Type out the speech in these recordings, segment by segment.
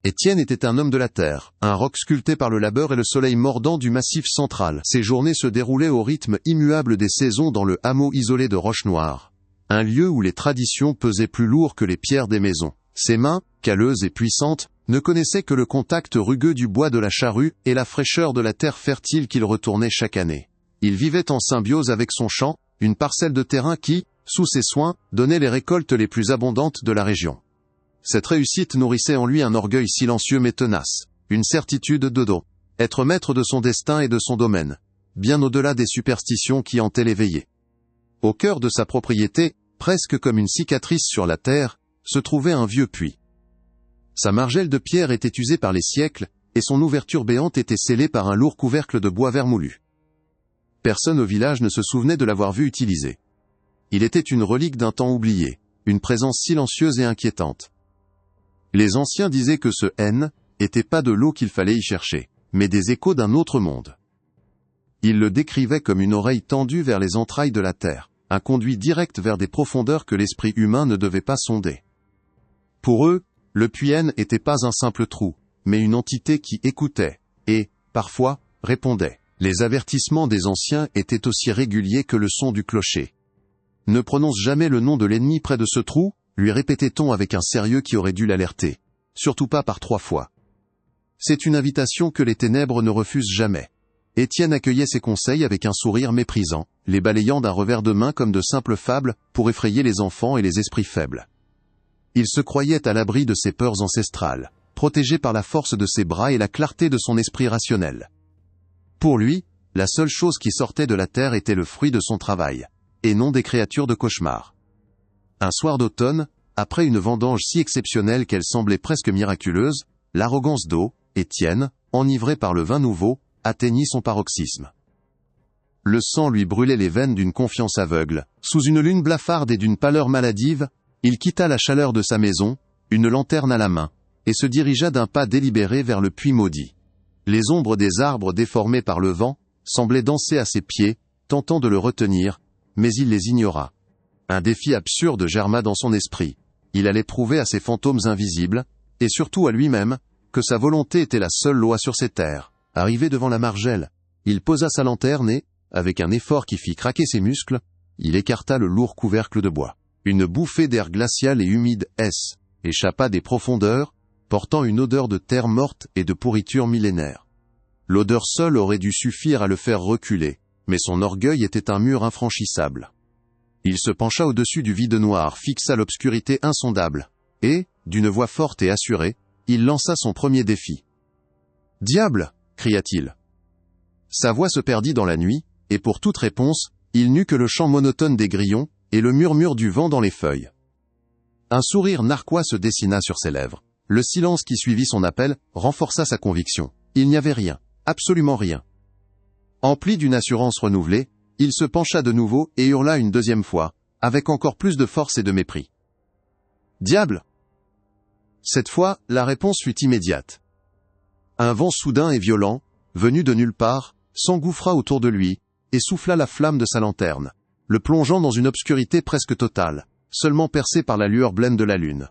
Étienne était un homme de la terre, un roc sculpté par le labeur et le soleil mordant du massif central. Ses journées se déroulaient au rythme immuable des saisons dans le hameau isolé de Roche-Noire. Un lieu où les traditions pesaient plus lourd que les pierres des maisons. Ses mains, calleuses et puissantes, ne connaissaient que le contact rugueux du bois de la charrue et la fraîcheur de la terre fertile qu'il retournait chaque année. Il vivait en symbiose avec son champ, une parcelle de terrain qui, sous ses soins, donnait les récoltes les plus abondantes de la région. Cette réussite nourrissait en lui un orgueil silencieux mais tenace, une certitude de dos, être maître de son destin et de son domaine, bien au-delà des superstitions qui hantaient l'éveillé. Au cœur de sa propriété, presque comme une cicatrice sur la terre, se trouvait un vieux puits. Sa margelle de pierre était usée par les siècles, et son ouverture béante était scellée par un lourd couvercle de bois vermoulu. Personne au village ne se souvenait de l'avoir vu utilisé. Il était une relique d'un temps oublié, une présence silencieuse et inquiétante. Les anciens disaient que ce N était pas de l'eau qu'il fallait y chercher, mais des échos d'un autre monde. Ils le décrivaient comme une oreille tendue vers les entrailles de la terre, un conduit direct vers des profondeurs que l'esprit humain ne devait pas sonder. Pour eux, le puits N n'était pas un simple trou, mais une entité qui écoutait, et, parfois, répondait. Les avertissements des anciens étaient aussi réguliers que le son du clocher. « Ne prononce jamais le nom de l'ennemi près de ce trou », lui répétait-on avec un sérieux qui aurait dû l'alerter. Surtout pas par 3 fois. C'est une invitation que les ténèbres ne refusent jamais. Étienne accueillait ces conseils avec un sourire méprisant, les balayant d'un revers de main comme de simples fables pour effrayer les enfants et les esprits faibles. Il se croyait à l'abri de ses peurs ancestrales, protégé par la force de ses bras et la clarté de son esprit rationnel. Pour lui, la seule chose qui sortait de la terre était le fruit de son travail, et non des créatures de cauchemar. Un soir d'automne, après une vendange si exceptionnelle qu'elle semblait presque miraculeuse, l'arrogance d'eau, Étienne, enivré par le vin nouveau, atteignit son paroxysme. Le sang lui brûlait les veines d'une confiance aveugle. Sous une lune blafarde et d'une pâleur maladive, il quitta la chaleur de sa maison, une lanterne à la main, et se dirigea d'un pas délibéré vers le puits maudit. Les ombres des arbres déformés par le vent semblaient danser à ses pieds, tentant de le retenir, mais il les ignora. Un défi absurde germa dans son esprit. Il allait prouver à ces fantômes invisibles, et surtout à lui-même, que sa volonté était la seule loi sur ces terres. Arrivé devant la margelle, il posa sa lanterne et, avec un effort qui fit craquer ses muscles, il écarta le lourd couvercle de bois. Une bouffée d'air glacial et humide échappa des profondeurs, portant une odeur de terre morte et de pourriture millénaire. L'odeur seule aurait dû suffire à le faire reculer, mais son orgueil était un mur infranchissable. Il se pencha au-dessus du vide noir, fixa l'obscurité insondable, et, d'une voix forte et assurée, il lança son premier défi. « Diable !» cria-t-il. Sa voix se perdit dans la nuit, et pour toute réponse, il n'eut que le chant monotone des grillons, et le murmure du vent dans les feuilles. Un sourire narquois se dessina sur ses lèvres. Le silence qui suivit son appel renforça sa conviction. Il n'y avait rien, absolument rien. Empli d'une assurance renouvelée, il se pencha de nouveau et hurla une deuxième fois, avec encore plus de force et de mépris. « Diable !» Cette fois, la réponse fut immédiate. Un vent soudain et violent, venu de nulle part, s'engouffra autour de lui, et souffla la flamme de sa lanterne, le plongeant dans une obscurité presque totale, seulement percée par la lueur blême de la lune.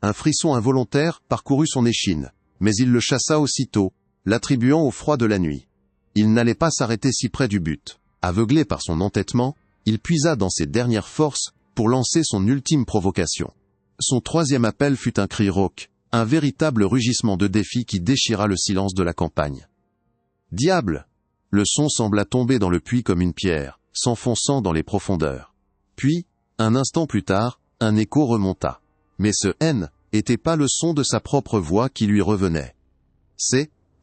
Un frisson involontaire parcourut son échine, mais il le chassa aussitôt, l'attribuant au froid de la nuit. Il n'allait pas s'arrêter si près du but. Aveuglé par son entêtement, il puisa dans ses dernières forces pour lancer son ultime provocation. Son troisième appel fut un cri rauque, un véritable rugissement de défi qui déchira le silence de la campagne. « Diable !» Le son sembla tomber dans le puits comme une pierre, s'enfonçant dans les profondeurs. Puis, un instant plus tard, un écho remonta. Mais ce N était pas le son de sa propre voix qui lui revenait.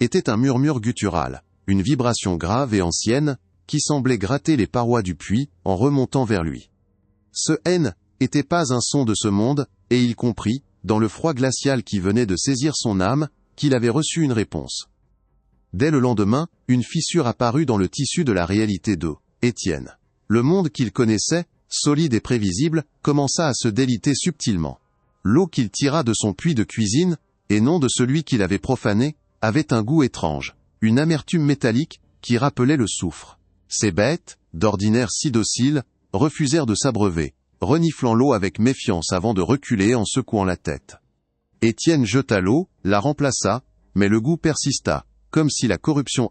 Était un murmure guttural, une vibration grave et ancienne, qui semblait gratter les parois du puits en remontant vers lui. Ce N était pas un son de ce monde, et il comprit, dans le froid glacial qui venait de saisir son âme, qu'il avait reçu une réponse. Dès le lendemain, une fissure apparut dans le tissu de la réalité d'eau. Étienne. Le monde qu'il connaissait, solide et prévisible, commença à se déliter subtilement. L'eau qu'il tira de son puits de cuisine, et non de celui qu'il avait profané, avait un goût étrange, une amertume métallique, qui rappelait le soufre. Ces bêtes, d'ordinaire si dociles, refusèrent de s'abreuver, reniflant l'eau avec méfiance avant de reculer en secouant la tête. Étienne jeta l'eau, la remplaça, mais le goût persista, comme si la corruption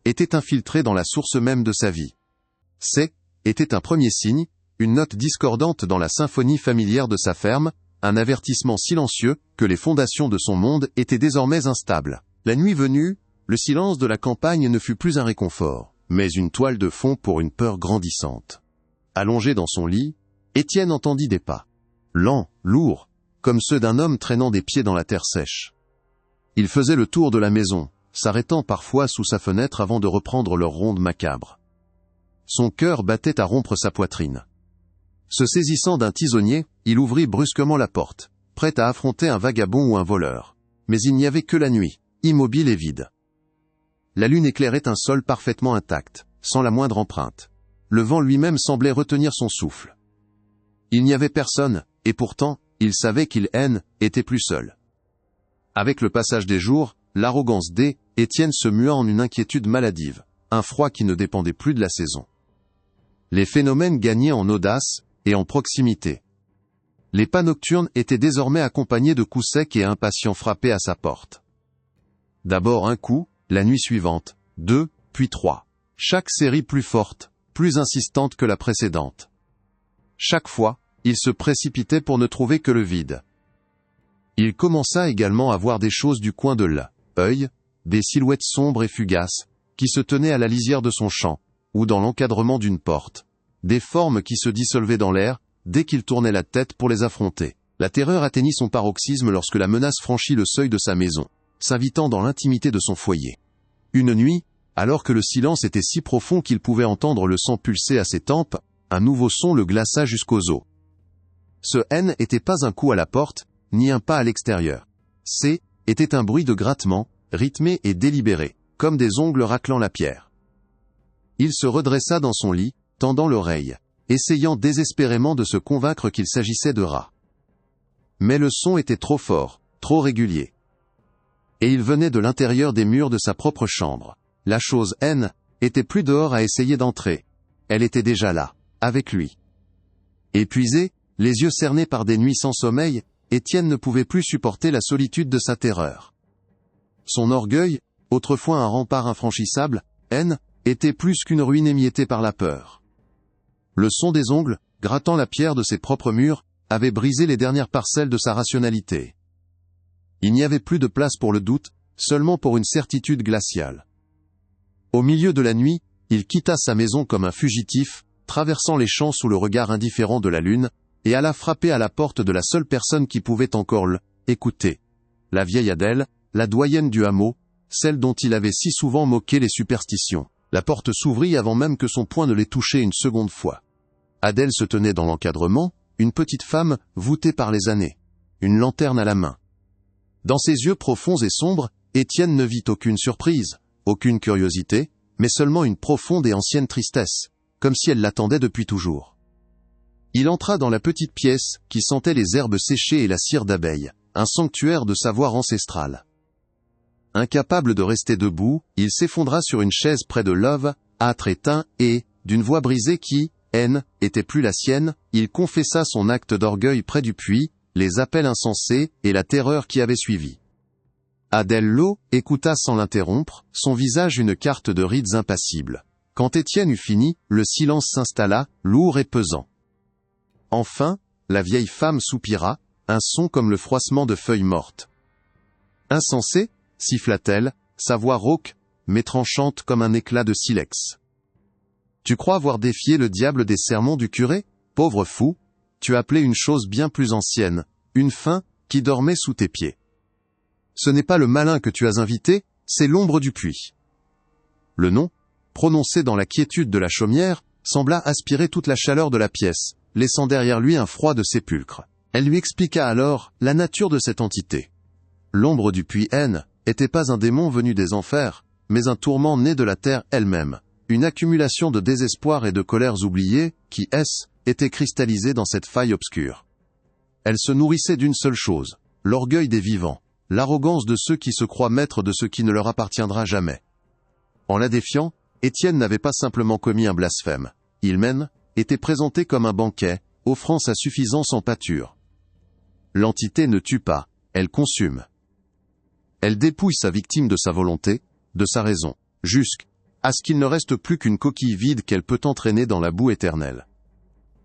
était infiltrée dans la source même de sa vie. Était un premier signe, une note discordante dans la symphonie familière de sa ferme, un avertissement silencieux que les fondations de son monde étaient désormais instables. La nuit venue, le silence de la campagne ne fut plus un réconfort, mais une toile de fond pour une peur grandissante. Allongé dans son lit, Étienne entendit des pas. Lents, lourds, comme ceux d'un homme traînant des pieds dans la terre sèche. Ils faisaient le tour de la maison, s'arrêtant parfois sous sa fenêtre avant de reprendre leur ronde macabre. Son cœur battait à rompre sa poitrine. Se saisissant d'un tisonnier, il ouvrit brusquement la porte, prêt à affronter un vagabond ou un voleur. Mais il n'y avait que la nuit, immobile et vide. La lune éclairait un sol parfaitement intact, sans la moindre empreinte. Le vent lui-même semblait retenir son souffle. Il n'y avait personne, et pourtant, il savait qu'il était plus seul. Avec le passage des jours, l'arrogance d'Étienne se mua en une inquiétude maladive, un froid qui ne dépendait plus de la saison. Les phénomènes gagnaient en audace et en proximité. Les pas nocturnes étaient désormais accompagnés de coups secs et impatients frappés à sa porte. D'abord un coup, la nuit suivante, 2, puis 3. Chaque série plus forte, plus insistante que la précédente. Chaque fois, il se précipitait pour ne trouver que le vide. Il commença également à voir des choses du coin de l'œil, des silhouettes sombres et fugaces, qui se tenaient à la lisière de son champ, ou dans l'encadrement d'une porte. Des formes qui se dissolvaient dans l'air, dès qu'il tournait la tête pour les affronter. La terreur atteignit son paroxysme lorsque la menace franchit le seuil de sa maison, s'invitant dans l'intimité de son foyer. Une nuit, alors que le silence était si profond qu'il pouvait entendre le sang pulser à ses tempes, un nouveau son le glaça jusqu'aux os. Ce n'était pas un coup à la porte, ni un pas à l'extérieur. Était un bruit de grattement, rythmé et délibéré, comme des ongles raclant la pierre. Il se redressa dans son lit, tendant l'oreille, essayant désespérément de se convaincre qu'il s'agissait de rats. Mais le son était trop fort, trop régulier. Et il venait de l'intérieur des murs de sa propre chambre. La chose était plus dehors à essayer d'entrer. Elle était déjà là, avec lui. Épuisé, les yeux cernés par des nuits sans sommeil, Étienne ne pouvait plus supporter la solitude de sa terreur. Son orgueil, autrefois un rempart infranchissable, était plus qu'une ruine émiettée par la peur. Le son des ongles, grattant la pierre de ses propres murs, avait brisé les dernières parcelles de sa rationalité. Il n'y avait plus de place pour le doute, seulement pour une certitude glaciale. Au milieu de la nuit, il quitta sa maison comme un fugitif, traversant les champs sous le regard indifférent de la lune, et alla frapper à la porte de la seule personne qui pouvait encore l'écouter. La vieille Adèle, la doyenne du hameau, celle dont il avait si souvent moqué les superstitions. La porte s'ouvrit avant même que son poing ne l'ait touché une seconde fois. Adèle se tenait dans l'encadrement, une petite femme, voûtée par les années. Une lanterne à la main. Dans ses yeux profonds et sombres, Étienne ne vit aucune surprise, aucune curiosité, mais seulement une profonde et ancienne tristesse, comme si elle l'attendait depuis toujours. Il entra dans la petite pièce, qui sentait les herbes séchées et la cire d'abeille, un sanctuaire de savoir ancestral. Incapable de rester debout, il s'effondra sur une chaise près de l'œuf, âtre éteint, et, d'une voix brisée qui, était plus la sienne, il confessa son acte d'orgueil près du puits, les appels insensés, et la terreur qui avait suivi. Adèle écouta sans l'interrompre, son visage une carte de rides impassibles. Quand Étienne eut fini, le silence s'installa, lourd et pesant. Enfin, la vieille femme soupira, un son comme le froissement de feuilles mortes. Insensé, siffla-t-elle, sa voix rauque, mais tranchante comme un éclat de silex. Tu crois avoir défié le diable des sermons du curé? Pauvre fou, tu appelais une chose bien plus ancienne, une faim, qui dormait sous tes pieds. Ce n'est pas le malin que tu as invité, c'est l'ombre du puits. Le nom, prononcé dans la quiétude de la chaumière, sembla aspirer toute la chaleur de la pièce, laissant derrière lui un froid de sépulcre. Elle lui expliqua alors la nature de cette entité. L'ombre du puits était pas un démon venu des enfers, mais un tourment né de la terre elle-même, une accumulation de désespoir et de colères oubliées, qui, étaient cristallisées dans cette faille obscure. Elle se nourrissait d'une seule chose, l'orgueil des vivants, l'arrogance de ceux qui se croient maîtres de ce qui ne leur appartiendra jamais. En la défiant, Étienne n'avait pas simplement commis un blasphème. Il était présenté comme un banquet, offrant sa suffisance en pâture. L'entité ne tue pas, elle consume. Elle dépouille sa victime de sa volonté, de sa raison, jusqu'à ce qu'il ne reste plus qu'une coquille vide qu'elle peut entraîner dans la boue éternelle.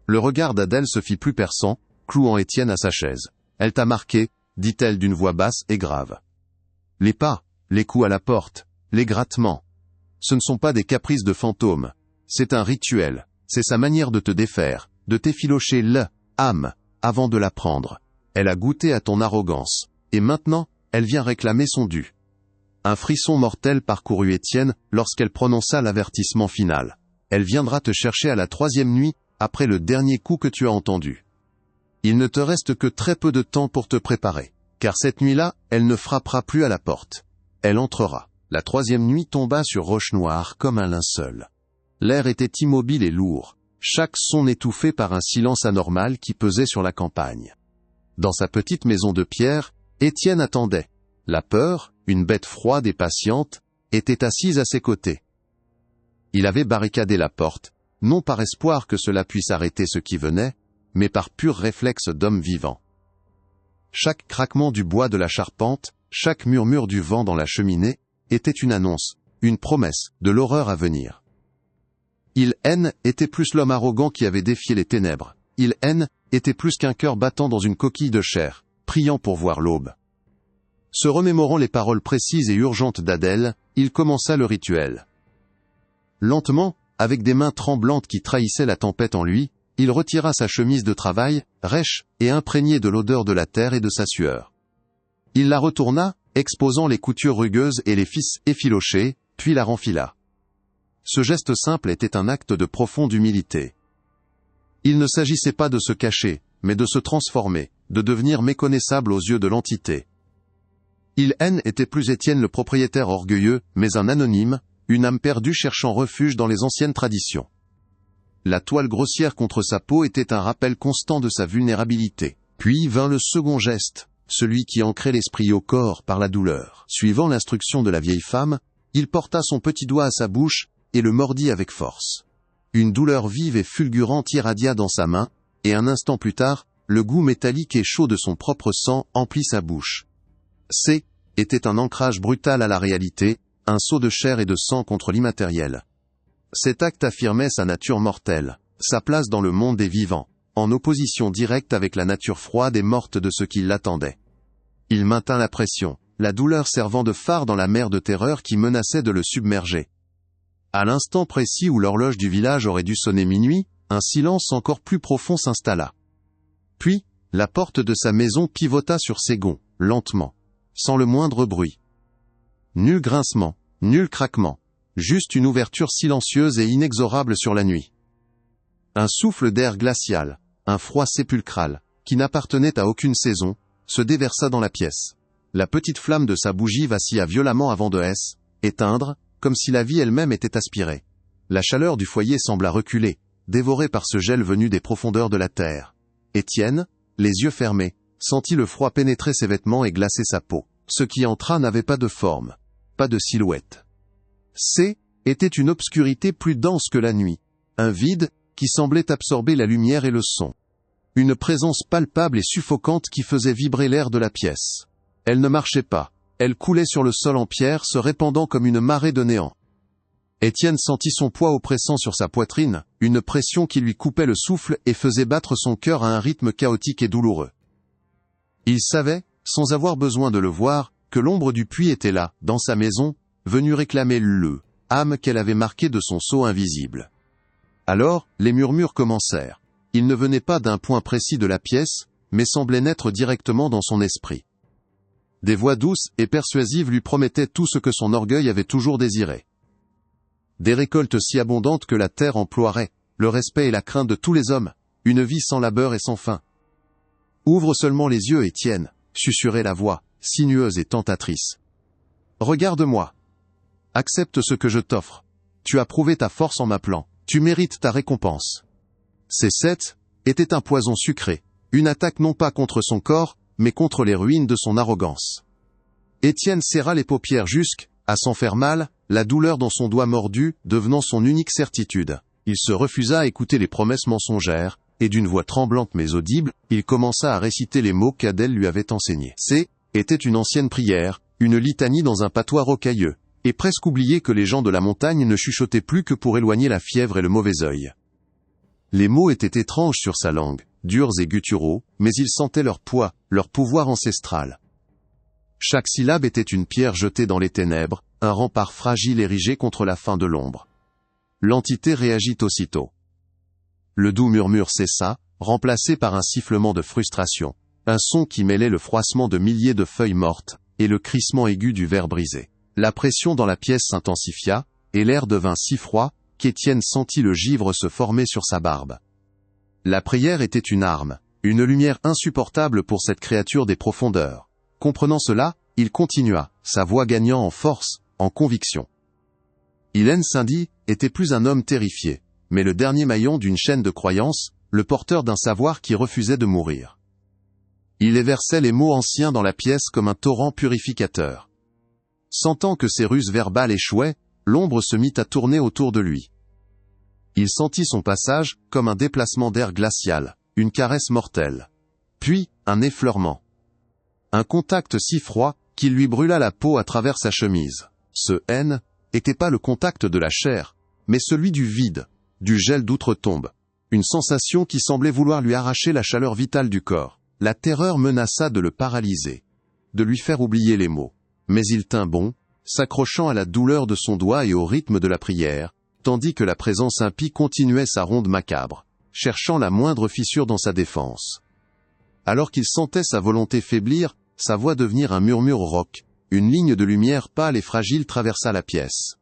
Le regard d'Adèle se fit plus perçant, clouant Étienne à sa chaise. « Elle t'a marqué », dit-elle d'une voix basse et grave. Les pas, les coups à la porte, les grattements. Ce ne sont pas des caprices de fantôme. C'est un rituel. C'est sa manière de te défaire, de t'effilocher l'âme, avant de la prendre. Elle a goûté à ton arrogance. Et maintenant, elle vient réclamer son dû. Un frisson mortel parcourut Étienne lorsqu'elle prononça l'avertissement final. Elle viendra te chercher à la 3e nuit, après le dernier coup que tu as entendu. Il ne te reste que très peu de temps pour te préparer. Car cette nuit-là, elle ne frappera plus à la porte. Elle entrera. La 3e nuit tomba sur Rochenoir comme un linceul. L'air était immobile et lourd, chaque son étouffé par un silence anormal qui pesait sur la campagne. Dans sa petite maison de pierre, Étienne attendait. La peur, une bête froide et patiente, était assise à ses côtés. Il avait barricadé la porte, non par espoir que cela puisse arrêter ce qui venait, mais par pur réflexe d'homme vivant. Chaque craquement du bois de la charpente, chaque murmure du vent dans la cheminée, était une annonce, une promesse, de l'horreur à venir. Il-N était plus l'homme arrogant qui avait défié les ténèbres. Il-N était plus qu'un cœur battant dans une coquille de chair, priant pour voir l'aube. Se remémorant les paroles précises et urgentes d'Adèle, il commença le rituel. Lentement, avec des mains tremblantes qui trahissaient la tempête en lui, il retira sa chemise de travail, rêche et imprégnée de l'odeur de la terre et de sa sueur. Il la retourna, exposant les coutures rugueuses et les fils effilochés, puis la renfila. Ce geste simple était un acte de profonde humilité. Il ne s'agissait pas de se cacher, mais de se transformer, de devenir méconnaissable aux yeux de l'entité. Il-N était plus Étienne le propriétaire orgueilleux, mais un anonyme, une âme perdue cherchant refuge dans les anciennes traditions. La toile grossière contre sa peau était un rappel constant de sa vulnérabilité. Puis vint le second geste, celui qui ancrait l'esprit au corps par la douleur. Suivant l'instruction de la vieille femme, il porta son petit doigt à sa bouche, et le mordit avec force. Une douleur vive et fulgurante irradia dans sa main, et un instant plus tard, le goût métallique et chaud de son propre sang emplit sa bouche. C était un ancrage brutal à la réalité, un saut de chair et de sang contre l'immatériel. Cet acte affirmait sa nature mortelle, sa place dans le monde des vivants, en opposition directe avec la nature froide et morte de ce qui l'attendait. Il maintint la pression, la douleur servant de phare dans la mer de terreur qui menaçait de le submerger. À l'instant précis où l'horloge du village aurait dû sonner minuit, un silence encore plus profond s'installa. Puis, la porte de sa maison pivota sur ses gonds, lentement, sans le moindre bruit. Nul grincement, nul craquement, juste une ouverture silencieuse et inexorable sur la nuit. Un souffle d'air glacial, un froid sépulcral, qui n'appartenait à aucune saison, se déversa dans la pièce. La petite flamme de sa bougie vacilla violemment avant de éteindre, comme si la vie elle-même était aspirée. La chaleur du foyer sembla reculer, dévorée par ce gel venu des profondeurs de la terre. Étienne, les yeux fermés, sentit le froid pénétrer ses vêtements et glacer sa peau. Ce qui entra n'avait pas de forme, pas de silhouette. C était une obscurité plus dense que la nuit, un vide qui semblait absorber la lumière et le son. Une présence palpable et suffocante qui faisait vibrer l'air de la pièce. Elle ne marchait pas, elle coulait sur le sol en pierre se répandant comme une marée de néant. Étienne sentit son poids oppressant sur sa poitrine, une pression qui lui coupait le souffle et faisait battre son cœur à un rythme chaotique et douloureux. Il savait, sans avoir besoin de le voir, que l'ombre du puits était là, dans sa maison, venue réclamer l'âme qu'elle avait marquée de son sceau invisible. Alors, les murmures commencèrent. Ils ne venaient pas d'un point précis de la pièce, mais semblaient naître directement dans son esprit. Des voix douces et persuasives lui promettaient tout ce que son orgueil avait toujours désiré. Des récoltes si abondantes que la terre emploierait, le respect et la crainte de tous les hommes, une vie sans labeur et sans faim. Ouvre seulement les yeux, Étienne, susurrait la voix, sinueuse et tentatrice. Regarde-moi. Accepte ce que je t'offre. Tu as prouvé ta force en m'appelant. Tu mérites ta récompense. Ces 7 étaient un poison sucré, une attaque non pas contre son corps, mais contre les ruines de son arrogance. Étienne serra les paupières jusqu'à s'en faire mal, la douleur dans son doigt mordu devenant son unique certitude. Il se refusa à écouter les promesses mensongères, et d'une voix tremblante mais audible, il commença à réciter les mots qu'Adèle lui avait enseignés. C était une ancienne prière, une litanie dans un patois rocailleux, et presque oublié que les gens de la montagne ne chuchotaient plus que pour éloigner la fièvre et le mauvais œil. Les mots étaient étranges sur sa langue, durs et gutturaux, mais il sentait leur poids, leur pouvoir ancestral. Chaque syllabe était une pierre jetée dans les ténèbres, un rempart fragile érigé contre la fin de l'ombre. L'entité réagit aussitôt. Le doux murmure cessa, remplacé par un sifflement de frustration, un son qui mêlait le froissement de milliers de feuilles mortes, et le crissement aigu du verre brisé. La pression dans la pièce s'intensifia, et l'air devint si froid, qu'Étienne sentit le givre se former sur sa barbe. La prière était une arme, une lumière insupportable pour cette créature des profondeurs. Comprenant cela, il continua, sa voix gagnant en force, en conviction. Ilen Sindi était plus un homme terrifié, mais le dernier maillon d'une chaîne de croyances, le porteur d'un savoir qui refusait de mourir. Il déversait les mots anciens dans la pièce comme un torrent purificateur. Sentant que ses ruses verbales échouaient, l'ombre se mit à tourner autour de lui. Il sentit son passage comme un déplacement d'air glacial, une caresse mortelle. Puis, un effleurement. Un contact si froid qu'il lui brûla la peau à travers sa chemise. Ce haine n'était pas le contact de la chair, mais celui du vide, du gel d'outre-tombe. Une sensation qui semblait vouloir lui arracher la chaleur vitale du corps. La terreur menaça de le paralyser, de lui faire oublier les mots. Mais il tint bon, s'accrochant à la douleur de son doigt et au rythme de la prière, tandis que la présence impie continuait sa ronde macabre, cherchant la moindre fissure dans sa défense. Alors qu'il sentait sa volonté faiblir, sa voix devenir un murmure rauque, une ligne de lumière pâle et fragile traversa la pièce.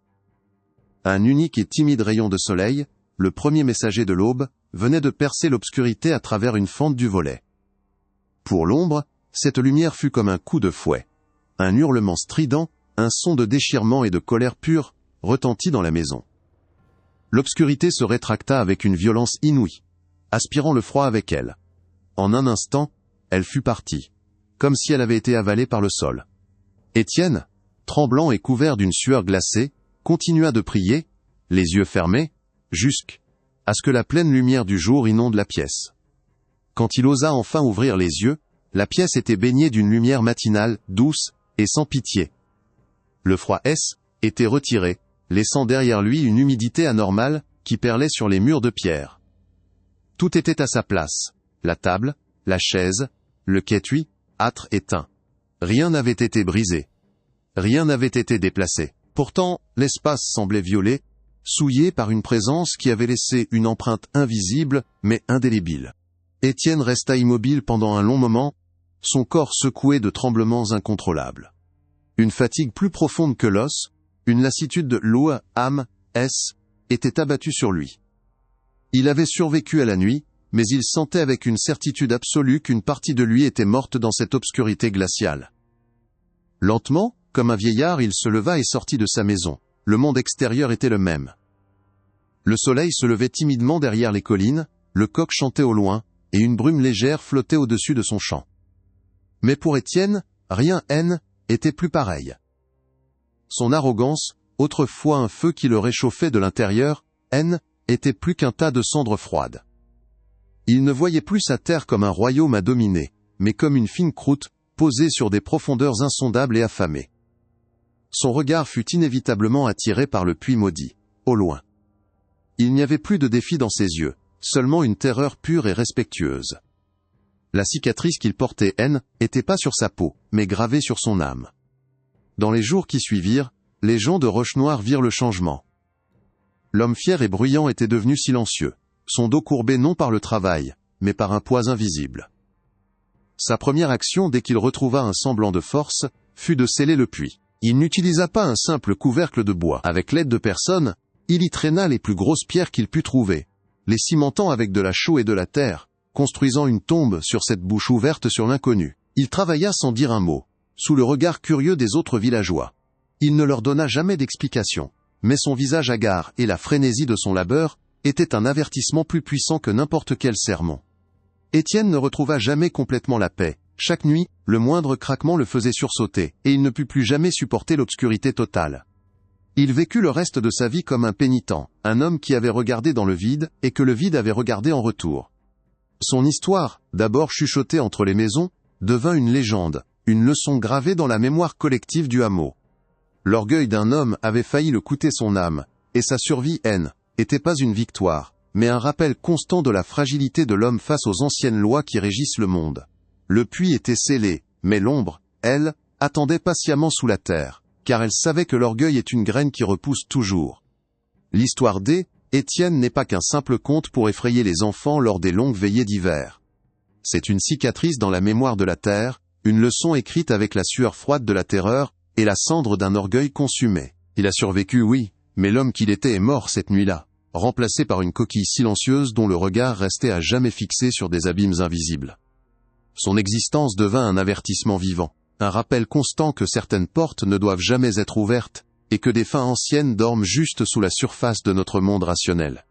Un unique et timide rayon de soleil, le premier messager de l'aube, venait de percer l'obscurité à travers une fente du volet. Pour l'ombre, cette lumière fut comme un coup de fouet. Un hurlement strident, un son de déchirement et de colère pure, retentit dans la maison. L'obscurité se rétracta avec une violence inouïe, aspirant le froid avec elle. En un instant, elle fut partie, comme si elle avait été avalée par le sol. Étienne, tremblant et couvert d'une sueur glacée, continua de prier, les yeux fermés, jusqu'à ce que la pleine lumière du jour inonde la pièce. Quand il osa enfin ouvrir les yeux, la pièce était baignée d'une lumière matinale, douce et sans pitié. Le froid était retiré, laissant derrière lui une humidité anormale qui perlait sur les murs de pierre. Tout était à sa place, la table, la chaise, le kétui, âtre éteint. Rien n'avait été brisé. Rien n'avait été déplacé. Pourtant, l'espace semblait violé, souillé par une présence qui avait laissé une empreinte invisible mais indélébile. Étienne resta immobile pendant un long moment, son corps secoué de tremblements incontrôlables. Une fatigue plus profonde que l'os, une lassitude de l'âme, était abattue sur lui. Il avait survécu à la nuit, mais il sentait avec une certitude absolue qu'une partie de lui était morte dans cette obscurité glaciale. Lentement, comme un vieillard, il se leva et sortit de sa maison. Le monde extérieur était le même. Le soleil se levait timidement derrière les collines, le coq chantait au loin, et une brume légère flottait au-dessus de son champ. Mais pour Étienne, rien était plus pareil. Son arrogance, autrefois un feu qui le réchauffait de l'intérieur, était plus qu'un tas de cendres froides. Il ne voyait plus sa terre comme un royaume à dominer, mais comme une fine croûte, posée sur des profondeurs insondables et affamées. Son regard fut inévitablement attiré par le puits maudit, au loin. Il n'y avait plus de défi dans ses yeux, seulement une terreur pure et respectueuse. La cicatrice qu'il portait était pas sur sa peau, mais gravée sur son âme. Dans les jours qui suivirent, les gens de Rochenoir virent le changement. L'homme fier et bruyant était devenu silencieux, son dos courbé non par le travail, mais par un poids invisible. Sa première action dès qu'il retrouva un semblant de force, fut de sceller le puits. Il n'utilisa pas un simple couvercle de bois. Avec l'aide de personne, il y traîna les plus grosses pierres qu'il put trouver, les cimentant avec de la chaux et de la terre, construisant une tombe sur cette bouche ouverte sur l'inconnu. Il travailla sans dire un mot, sous le regard curieux des autres villageois. Il ne leur donna jamais d'explication, mais son visage hagard et la frénésie de son labeur étaient un avertissement plus puissant que n'importe quel sermon. Étienne ne retrouva jamais complètement la paix. Chaque nuit, le moindre craquement le faisait sursauter, et il ne put plus jamais supporter l'obscurité totale. Il vécut le reste de sa vie comme un pénitent, un homme qui avait regardé dans le vide, et que le vide avait regardé en retour. Son histoire, d'abord chuchotée entre les maisons, devint une légende, une leçon gravée dans la mémoire collective du hameau. L'orgueil d'un homme avait failli le coûter son âme, et sa survie n'était pas une victoire, mais un rappel constant de la fragilité de l'homme face aux anciennes lois qui régissent le monde. Le puits était scellé, mais l'ombre, elle, attendait patiemment sous la terre, car elle savait que l'orgueil est une graine qui repousse toujours. L'histoire d'Étienne n'est pas qu'un simple conte pour effrayer les enfants lors des longues veillées d'hiver. C'est une cicatrice dans la mémoire de la terre, une leçon écrite avec la sueur froide de la terreur, et la cendre d'un orgueil consumé. Il a survécu, oui, mais l'homme qu'il était est mort cette nuit-là, remplacé par une coquille silencieuse dont le regard restait à jamais fixé sur des abîmes invisibles. Son existence devint un avertissement vivant, un rappel constant que certaines portes ne doivent jamais être ouvertes, et que des fins anciennes dorment juste sous la surface de notre monde rationnel.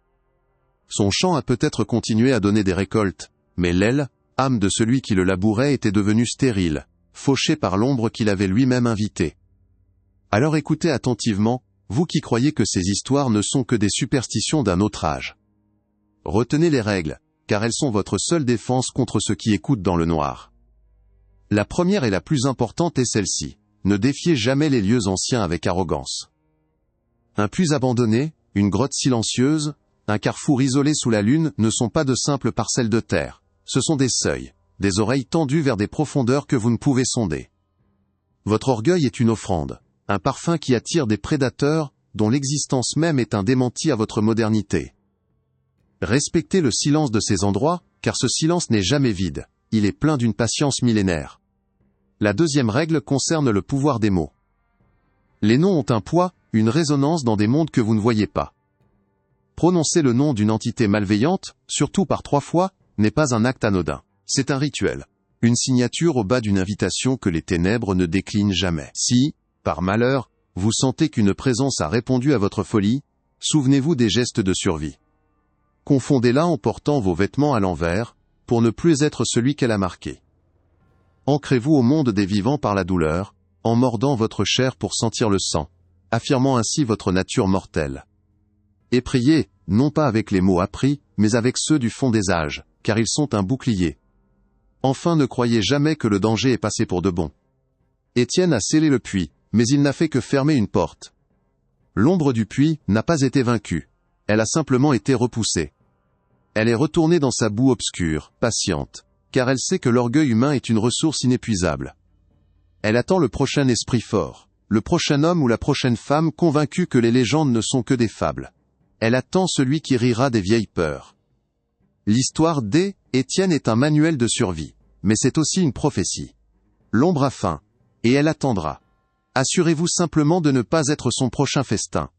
Son champ a peut-être continué à donner des récoltes, mais l'âme de celui qui le labourait était devenue stérile, fauchée par l'ombre qu'il avait lui-même invitée. Alors écoutez attentivement, vous qui croyez que ces histoires ne sont que des superstitions d'un autre âge. Retenez les règles, car elles sont votre seule défense contre ceux qui écoutent dans le noir. La première et la plus importante est celle-ci. Ne défiez jamais les lieux anciens avec arrogance. Un puits abandonné, une grotte silencieuse, un carrefour isolé sous la lune ne sont pas de simples parcelles de terre. Ce sont des seuils, des oreilles tendues vers des profondeurs que vous ne pouvez sonder. Votre orgueil est une offrande, un parfum qui attire des prédateurs, dont l'existence même est un démenti à votre modernité. Respectez le silence de ces endroits, car ce silence n'est jamais vide, il est plein d'une patience millénaire. La deuxième règle concerne le pouvoir des mots. Les noms ont un poids, une résonance dans des mondes que vous ne voyez pas. Prononcer le nom d'une entité malveillante, surtout par 3 fois, n'est pas un acte anodin. C'est un rituel. Une signature au bas d'une invitation que les ténèbres ne déclinent jamais. Si, par malheur, vous sentez qu'une présence a répondu à votre folie, souvenez-vous des gestes de survie. Confondez-la en portant vos vêtements à l'envers, pour ne plus être celui qu'elle a marqué. Ancrez-vous au monde des vivants par la douleur, en mordant votre chair pour sentir le sang, affirmant ainsi votre nature mortelle. Et priez, non pas avec les mots appris, mais avec ceux du fond des âges, car ils sont un bouclier. Enfin, ne croyez jamais que le danger est passé pour de bon. Étienne a scellé le puits, mais il n'a fait que fermer une porte. L'ombre du puits n'a pas été vaincue. Elle a simplement été repoussée. Elle est retournée dans sa boue obscure, patiente, car elle sait que l'orgueil humain est une ressource inépuisable. Elle attend le prochain esprit fort, le prochain homme ou la prochaine femme convaincu que les légendes ne sont que des fables. Elle attend celui qui rira des vieilles peurs. L'histoire d'Étienne est un manuel de survie, mais c'est aussi une prophétie. L'ombre a faim, et elle attendra. Assurez-vous simplement de ne pas être son prochain festin.